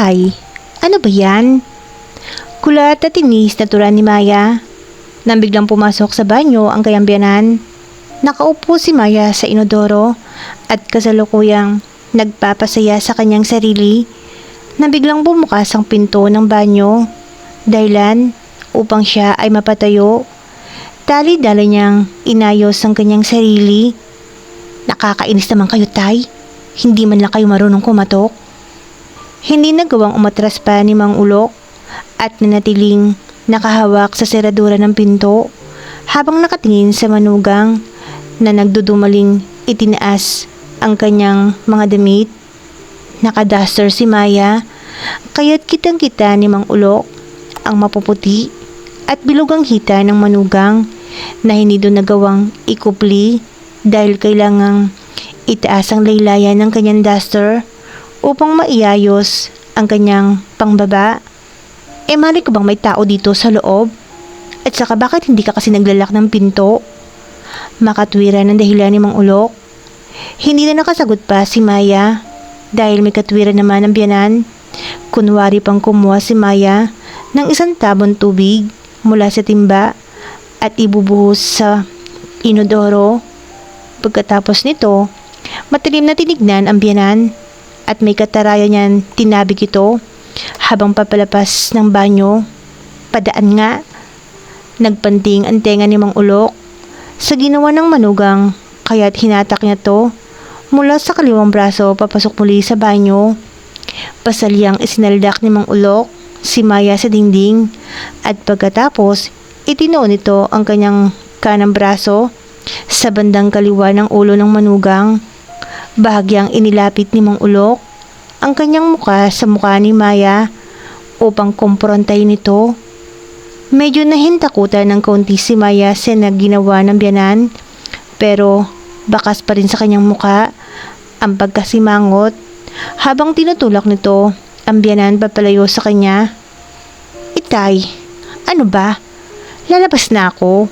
Tay, ano ba yan? Kulat at tinis na tura ni Maya. Nang biglang pumasok sa banyo ang kayambiyanan. Nakaupo si Maya sa inodoro at kasalukuyang nagpapasaya sa kanyang sarili na biglang bumukas ang pinto ng banyo. Dahilan upang siya ay mapatayo. Dali-dali niyang inayos ang kanyang sarili. Nakakainis naman kayo, Tay. Hindi man lang kayo marunong kumatok. Hindi nagawang umatras pa ni Mang Ulok at nanatiling nakahawak sa seradura ng pinto habang nakatingin sa manugang na nagdudumaling itinaas ang kanyang mga damit. Nakaduster si Maya, kaya't kitang-kita ni Mang Ulok ang mapuputi at bilugang hita ng manugang na hindi doon nagawang ikupli dahil kailangang itaas ang laylayan ng kanyang duster upang maiayos ang kanyang pangbaba. Mali ko bang may tao dito sa loob? At saka bakit hindi ka kasi naglalak ng pinto? Makatwiran ng dahilan ni Mang Ulok. Hindi na nakasagot pa si Maya dahil may katwiran naman ang biyanan. Kunwari pang kumuha si Maya ng isang tabon tubig mula sa timba at ibubuhos sa inodoro. Pagkatapos nito, matalim na tinignan ang biyanan at may kataraya niyan tinabig ito habang papalapas ng banyo. Padaan nga. Nagpanting ang tenga ni Mang Ulok sa ginawa ng manugang kaya't hinatak niya to mula sa kaliwang braso papasok muli sa banyo. Pasalyang isinaldak ni Mang Ulok si Maya sa dingding at pagkatapos itinoon nito ang kanyang kanang braso sa bandang kaliwa ng ulo ng manugang. Bahagyang inilapit ni Mang Ulok ang kanyang muka sa mukha ni Maya upang kumprontahin ito. Medyo nahintakutan ng kaunti si Maya sa nagginawa ng biyanan pero bakas pa rin sa kanyang muka ang pagkasimangot habang tinutulak nito ang biyanan papalayo sa kanya. Itay, ano ba? Lalabas na ako,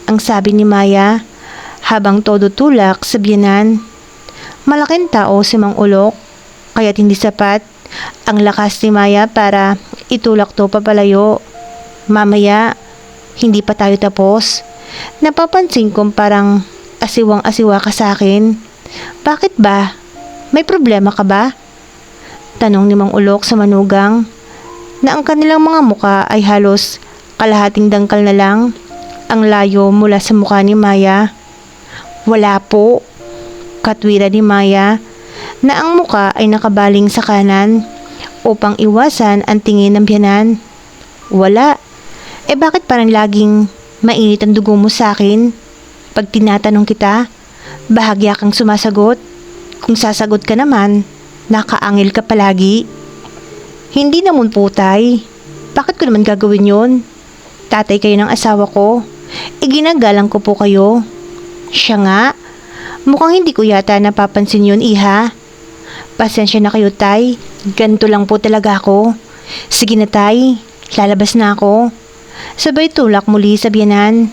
ang sabi ni Maya habang todo tulak sa biyanan. Malaking tao si Mang Ulok kaya't hindi sapat ang lakas ni Maya para itulak to papalayo. Mamaya, hindi pa tayo tapos. Napapansin kong parang asiwang-asiwa ka sa akin. Bakit ba? May problema ka ba? Tanong ni Mang Ulok sa manugang na ang kanilang mga muka ay halos kalahating dangkal na lang ang layo mula sa mukha ni Maya. Wala po, katwira ni Maya na ang muka ay nakabaling sa kanan upang iwasan ang tingin ng biyanan. Wala. Bakit parang laging mainit ang dugo mo sa akin? Pag tinatanong kita, bahagya kang sumasagot. Kung sasagot ka naman, nakaangil ka palagi. Hindi naman po, Tay. Bakit ko naman gagawin yon? Tatay kayo ng asawa ko. Ginagalang ko po kayo. Siya nga. Mukhang hindi ko yata napapansin yun, iha. Pasensya na kayo, Tay. Ganito lang po talaga ako. Sige na, Tay. Lalabas na ako. Sabay tulak muli sa biyanan.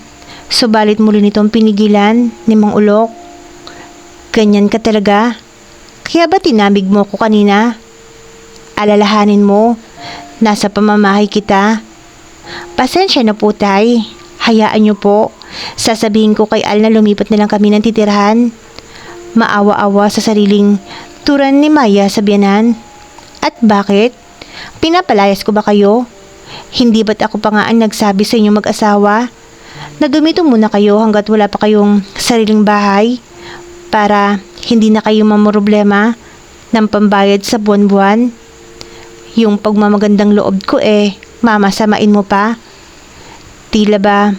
Subalit muli nitong pinigilan ni Mang Ulok. Ganyan ka talaga. Kaya ba tinabig mo ko kanina? Alalahanin mo, nasa pamamahay kita. Pasensya na po, Tay. Hayaan niyo po. Sasabihin ko kay Al na lumipat na lang kami ng titirhan. Maawa-awa sa sariling turan ni Maya sa biyanan. At bakit? Pinapalayas ko ba kayo? Hindi ba't ako pa nga ang nagsabi sa inyo mag-asawa na dumito muna kayo hanggat wala pa kayong sariling bahay para hindi na kayo mamroblema ng pambayad sa buwan-buwan? Yung pagmamagandang loob ko mamasamain mo pa? Tila ba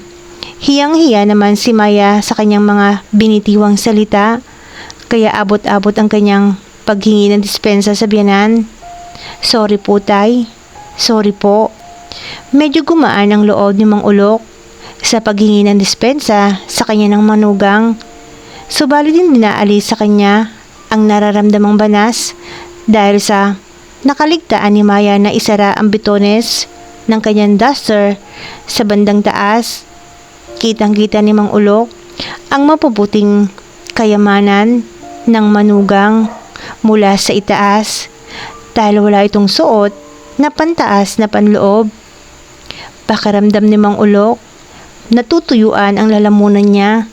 hiyang-hiya naman si Maya sa kanyang mga binitiwang salita kaya abot-abot ang kanyang paghingi ng dispensa sa biyanan. Sorry po, Tay. Sorry po. Medyo gumaan ang loob ni Mang Ulok sa paghingi ng dispensa sa kanya ng manugang. Subalit din dinaalis sa kanya ang nararamdamang banas dahil sa nakaligtaan ni Maya na isara ang bitones ng kanyang duster sa bandang taas. Kitang-kita ni Mang Ulok ang mapuputing kayamanan ng manugang mula sa itaas. dahil wala itong suot na pantaas na panloob. Pakiramdam ni Mang Ulok, natutuyuan ang lalamunan niya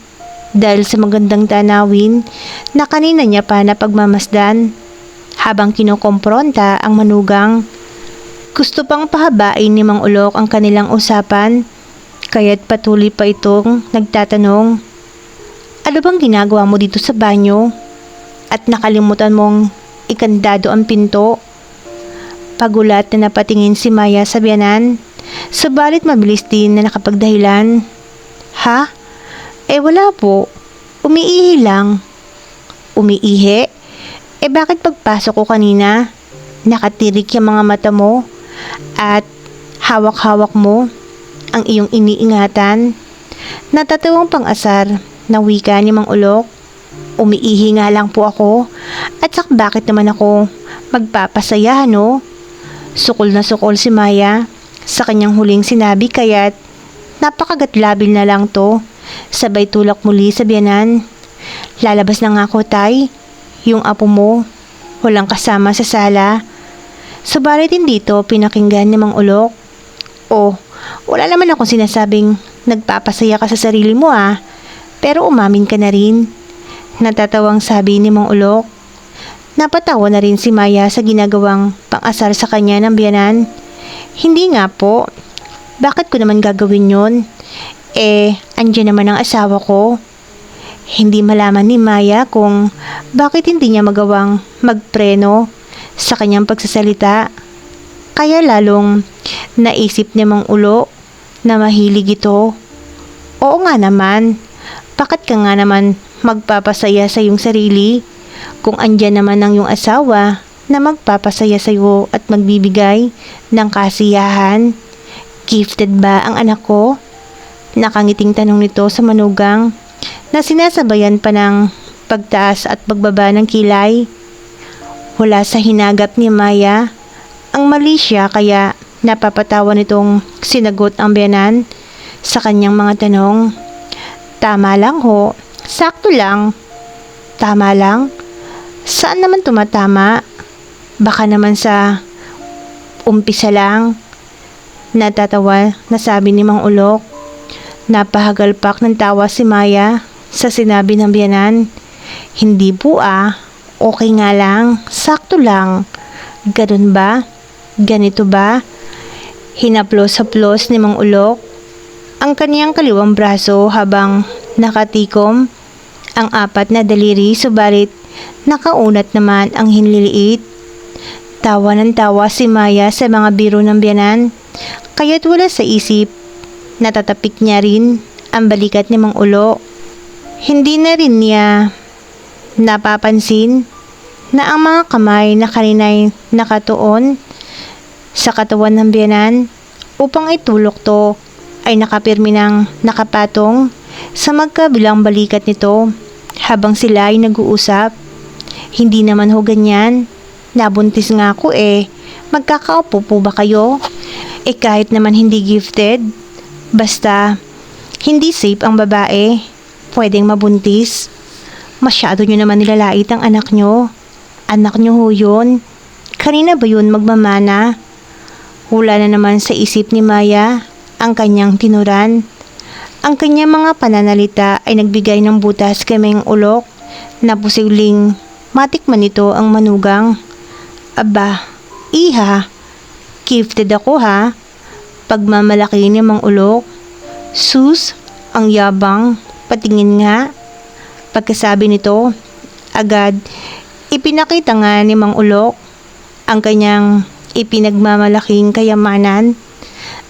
dahil sa magandang tanawin na kanina niya pa napagmamasdan habang kinukompronta ang manugang. Gusto pang pahabain ni Mang Ulok ang kanilang usapan, kaya't patuloy pa itong nagtatanong, "Ano bang ginagawa mo dito sa banyo? At nakalimutan mong ikandado ang pinto?" Pagulat na napatingin si Maya sa biyanan, subalit mabilis din na nakapagdahilan. "Ha? Wala po. Umiihi lang." "Umiihi? Bakit pagpasok ko kanina, nakatirik yung mga mata mo at hawak-hawak mo ang iyong iniingatan?" Natatawang pang-asar na wika ni Mang Ulok. "Umiihi nga lang po ako at bakit naman ako magpapasaya, no?" Sukol na sukol si Maya sa kanyang huling sinabi, kaya't napakagatlabil na lang to. Sabay tulak muli sa biyanan. "Lalabas na nga ako, Tay. Yung apo mo walang kasama sa sala." Subalit hindi to pinakinggan ni Mang Ulok. "Oh, wala naman akong sinasabing nagpapasaya ka sa sarili mo, pero umamin ka na rin." Natatawang sabi ni Mang Ulok. Napatawa na rin si Maya sa ginagawang pang-asar sa kanya ng biyanan. "Hindi nga po. Bakit ko naman gagawin yon? Andyan naman ang asawa ko." Hindi malaman ni Maya kung bakit hindi niya magawang magpreno sa kanyang pagsasalita. Kaya lalong naisip ni Mang Ulo na mahilig ito. "Oo nga naman. Bakit ka nga naman magpapasaya sa iyong sarili kung andyan naman ang iyong asawa na magpapasaya sa iyo at magbibigay ng kasiyahan? Gifted ba ang anak ko?" Nakangiting tanong nito sa manugang na sinasabayan pa ng pagtaas at pagbaba ng kilay. Wala sa hinagap ni Maya ang mali siya, kaya napapatawa nitong sinagot ang biyanan sa kanyang mga tanong. "Tama lang ho. Sakto lang." "Tama lang? Saan naman tumatama? Baka naman sa umpisa lang." Natatawa na sabi ni Mang Ulok. Napahagalpak ng tawa si Maya sa sinabi ng biyanan. "Hindi po okay nga lang, sakto lang." "Ganun ba? Ganito ba?" Hinaplos-haplos ni Mang Ulok ang kaniyang kaliwang braso habang nakatikom ang apat na daliri, subalit nakaunat naman ang hinliliit. Tawa ng tawa si Maya sa mga biro ng biyanan, kaya't wala sa isip. Natatapik niya rin ang balikat ni Mang Ulo. Hindi na rin niya napapansin na ang mga kamay na kanina'y nakatuon sa katawan ng biyanan upang itulok to ay nakapirmi ng nakapatong sa magkabilang balikat nito habang sila ay nag-uusap. "Hindi naman ho ganyan. Nabuntis nga ako Magkakaupo po ba kayo? Kahit naman hindi gifted, basta hindi safe ang babae, pwedeng mabuntis. Masyado nyo naman nilalait ang anak nyo. Anak nyo ho yun. Kanina ba yun magmamana?" Wala na naman sa isip ni Maya ang kanyang tinuran. Ang kanyang mga pananalita ay nagbigay ng butas kay Mang Ulok na posibleng matikman nito ang manugang. "Aba, iha, gifted ako ha." Pagmamalaki ni Mang Ulok. "Sus, ang yabang, patingin nga." Pagkasabi nito, agad ipinakita nga ni Mang Ulok ang kanyang ipinagmamalaking kayamanan.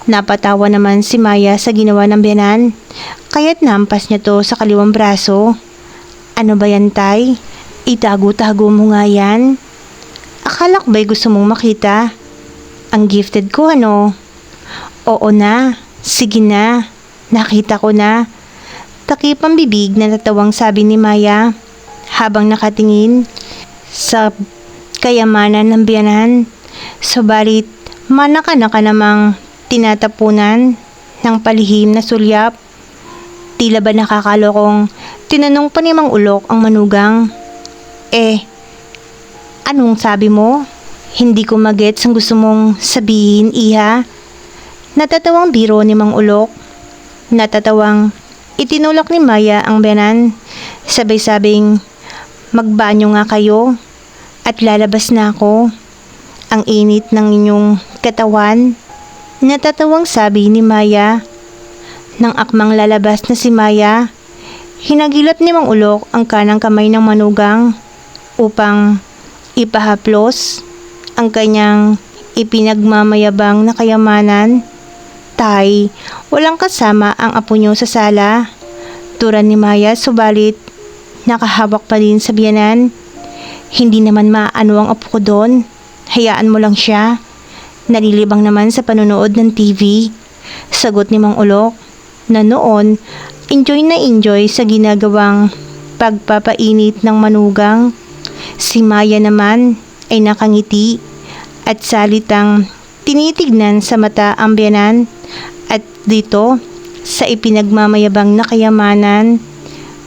Napatawa naman si Maya sa ginawa ng biyanan, kaya't nampas niya to sa kaliwang braso. "Ano ba yan, Tay? Itago-tago mo nga yan. Akala ko ba'y gusto mong makita ang gifted ko, ano?" "Oo na, sige na, nakita ko na." Takipang bibig na natawang sabi ni Maya habang nakatingin sa kayamanan ng biyanan. Subalit manaka-naka namang tinatapunan ng palihim na sulyap. Tila ba nakakalokong tinanong pa ni Mang Ulok ang manugang. Anong sabi mo?" Hindi ko magets ang gusto mong sabihin, Iha. Natatawang biro ni Mang Ulok. Natatawang itinulak ni Maya ang biyanan. Sabay-sabing, magbanyo nga kayo at lalabas na ako. Ang init ng inyong katawan. Natatawang sabi ni Maya. Nang akmang lalabas na si Maya, hinagilap ni Mang Ulok ang kanang kamay ng manugang upang ipahaplos ang kanyang ipinagmamayabang na kayamanan. Tay, walang kasama ang apo niyo sa sala. Turan ni Maya, subalit nakahawak pa din sa biyanan. Hindi naman maano ang apo ko doon. Hayaan mo lang siya. Nalilibang naman sa panonood ng TV. Sagot ni Mang Ulok na noon enjoy na enjoy sa ginagawang pagpapainit ng manugang. Si Maya naman ay nakangiti at salitang tinitignan sa mata ang biyanan at dito sa ipinagmamayabang na kayamanan.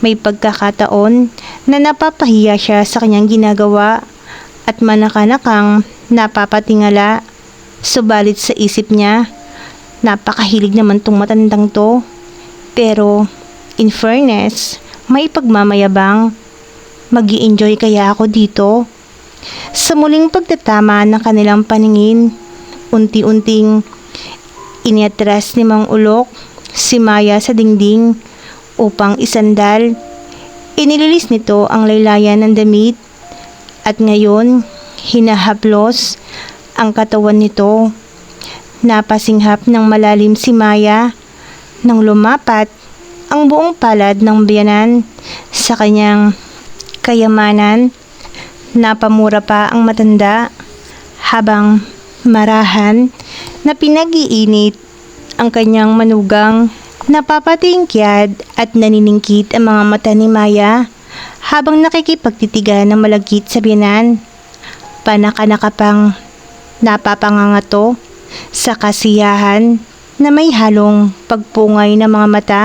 May pagkakataon na napapahiya siya sa kanyang ginagawa at manakanakang napapatingala. Subalit sa isip niya, napakahilig naman tong matandang to. Pero in fairness, may pagmamayabang. Mag-i-enjoy kaya ako dito? Sa muling pagtatama ng kanilang paningin, unti-unting iniatras ni Mang Ulok si Maya sa dingding upang isandal. Inililis nito ang laylayan ng damit at ngayon hinahaplos ang katawan nito. Napasinghap ng malalim si Maya nang lumapat ang buong palad ng biyanan sa kanyang kayamanan. Napamura pa ang matanda habang marahan na pinag-iinit ang kanyang manugang. Napapatingkyad at naniningkit ang mga mata ni Maya habang nakikipagtitigan ng malagkit sa biyanan. Panaka-naka pang napapangangato sa kasiyahan na may halong pagpungay ng mga mata.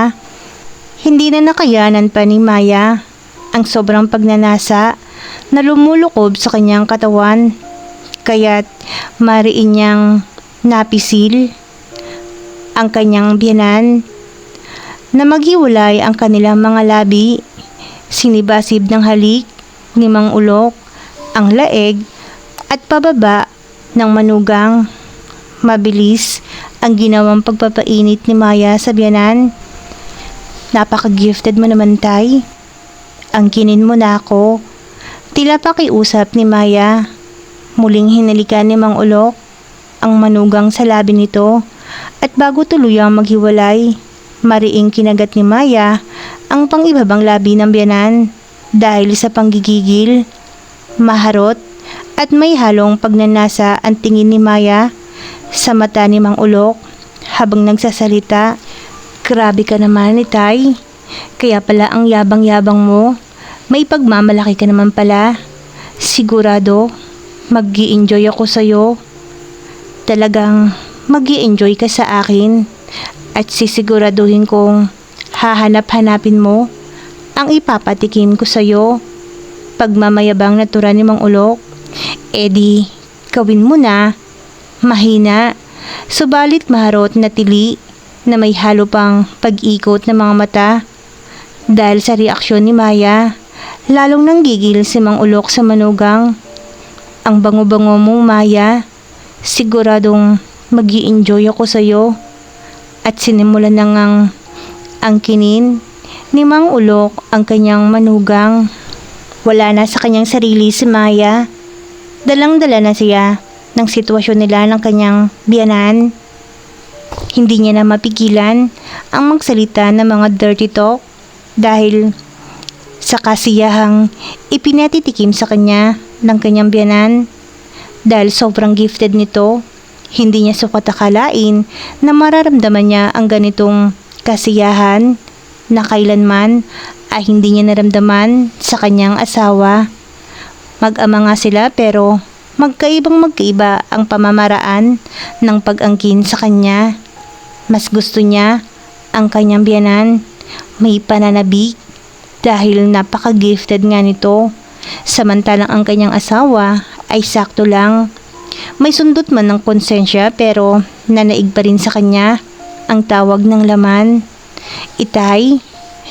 Hindi na nakayanan pa ni Maya ang sobrang pagnanasa na lumulukob sa kanyang katawan, kaya't mariin niyang napisil ang kanyang biyanan na maghiwalay ang kanilang mga labi. Sinibasib ng halik ni Mang Ulok ang laeg at pababa ng manugang. Mabilis ang ginawang pagpapainit ni Maya sa biyanan. Napaka-gifted mo naman, Tay. Angkinin mo na ako. Tila pakiusap ni Maya. Muling hinalikan ni Mang Ulok ang manugang sa labi nito at bago tuluyang maghiwalay, mariing kinagat ni Maya ang pang-ibabang labi ng biyanan dahil sa panggigigil, maharot at may halong pagnanasa ang tingin ni Maya sa mata ni Mang Ulok habang nagsasalita. Grabe ka naman, Tay. Kaya pala ang yabang-yabang mo. May pagmamalaki ka naman pala. Sigurado, mag-i-enjoy ako sa'yo. Talagang mag-i-enjoy ka sa akin. At sisiguraduhin kong hahanap-hanapin mo ang ipapatikim ko sa'yo. Pagmamayabang na tura ni Mang Ulok. Di, gawin mo na. Mahina, subalit maharot na tili na may halo pang pag-ikot ng mga mata. Dahil sa reaksyon ni Maya, lalong nanggigil si Mang Ulok sa manugang. Ang bango-bango mong, Maya. Siguradong mag-i-enjoy ako sa'yo. At sinimulan na ngang angkinin ni Mang Ulok ang kanyang manugang. Wala na sa kanyang sarili si Maya. Dalang-dala na siya ng sitwasyon nila ng kanyang biyanan. Hindi niya na mapigilan ang magsalita ng mga dirty talk dahil sa kasiyahang ipinatitikim sa kanya ng kanyang biyanan. Dahil sobrang gifted nito, hindi niya sukat akalain na mararamdaman niya ang ganitong kasiyahan na kailanman ay hindi niya naramdaman sa kanyang asawa. Mag-ama nga sila pero magkaiba ang pamamaraan ng pag-angkin sa kanya. Mas gusto niya ang kanyang biyanan may pananabik dahil napaka-gifted nga nito. Samantalang ang kanyang asawa ay sakto lang May sundot man ng konsensya pero nanaig pa rin sa kanya ang tawag ng laman. Itay,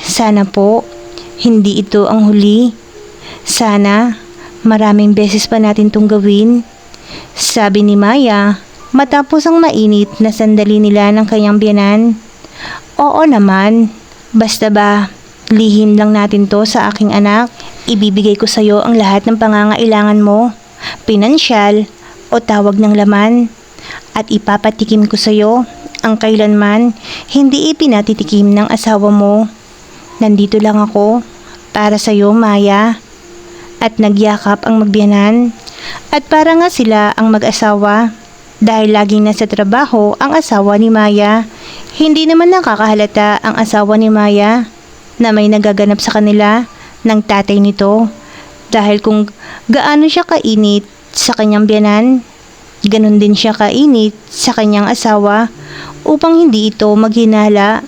sana po, hindi ito ang huli. Sana, maraming beses pa natin itong gawin. Sabi ni Maya, matapos ang mainit na sandali nila ng kanyang biyanan. Oo naman, basta ba, lihim lang natin to sa aking anak. Ibibigay ko sa iyo ang lahat ng pangangailangan mo, pinansyal o tawag ng laman. At ipapatikim ko sa iyo ang kailanman hindi ipinatitikim ng asawa mo. Nandito lang ako para sa iyo, Maya. At nagyakap ang magbiyanan. At para nga sila ang mag-asawa. Dahil laging nasa trabaho ang asawa ni Maya, hindi naman nakakahalata ang asawa ni Maya na may nagaganap sa kanila ng tatay nito. Dahil kung gaano siya kainit sa kanyang biyanan, ganon din siya kainit sa kanyang asawa upang hindi ito maghinala